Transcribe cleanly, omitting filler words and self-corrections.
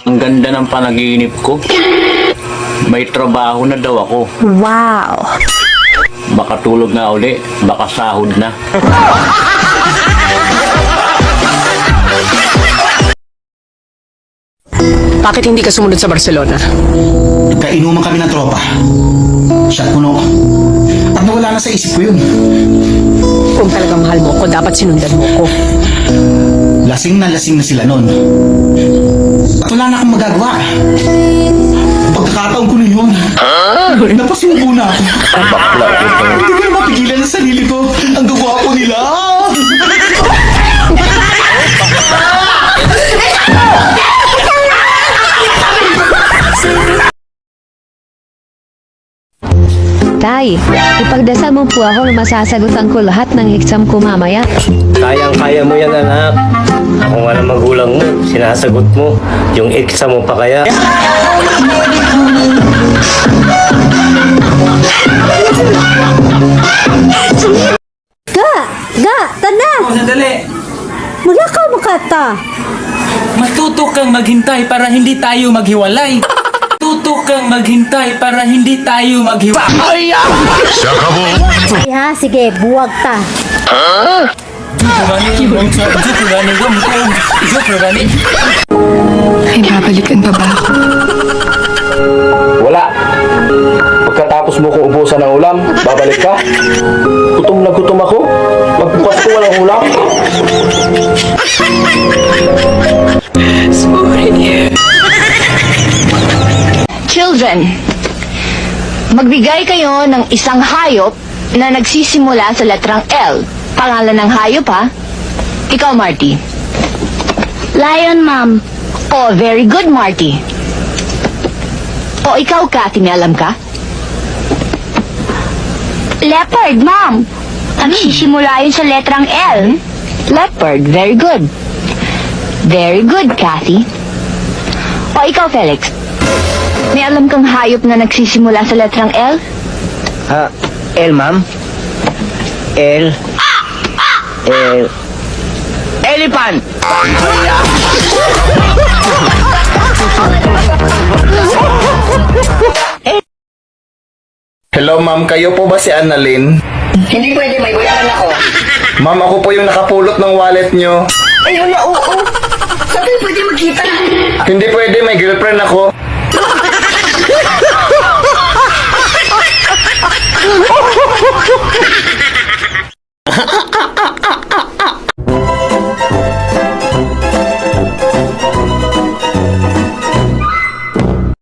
Ang ganda ng panaginip ko. May trabaho na daw ako. Wow! Baka tulog nga uli, baka sahod na. Bakit hindi ka sumunod sa Barcelona? Kainuman kami ng tropa. Shot puno. At nawala na sa isip ko yun. Kung talagang mahal mo ko, dapat sinundan mo ko. Lasing na sila nun. At wala na akong magagawa. Pagkakataon ko na yun. Napasubo na ako. Bakla ito. Hindi ko na mapigilan ang sarili ko. Ang gagwapo nila. Tay, ipagdasal mo po ako na masasagutan ko lahat ng exam ko mamaya. Kayang-kaya mo yan, anak. Ako nga ng magulang mo, sinasagot mo. Yung exam mo pa kaya. Tanda! Oh, sandali. Mula ka makata! Matuto kang maghintay para hindi tayo maghiwalay. Matuto kang maghintay para hindi tayo maghiwalay. Ha, sige, buwag ta. Ay, babalikan pa ba ako? Wala. Pagkatapos mo kong ubusan ng ulam, babalik ka. Gutom na gutom ako. Magbukas ko walang ulam. Sorry. Children, magbigay kayo ng isang hayop na nagsisimula sa letrang L. Pangalan ng hayop, ha? Ikaw, Marty. Lion, ma'am. Oh, very good, Marty. O ikaw, Kathy, may alam ka? Leopard, ma'am. Nagsisimula yun sa letrang L. Leopard, very good. Very good, Kathy. O ikaw, Felix. May alam kang hayop na nagsisimula sa letrang L? L, ma'am? L. Elephant! Hello ma'am, kayo po ba si Annalyn? Hindi pwede, may bayaran ako. Ma'am, ako po yung nakapulot ng wallet nyo. Ay, wala, oo. Saan tayo pwede magkita? Hindi pwede, may girlfriend ako.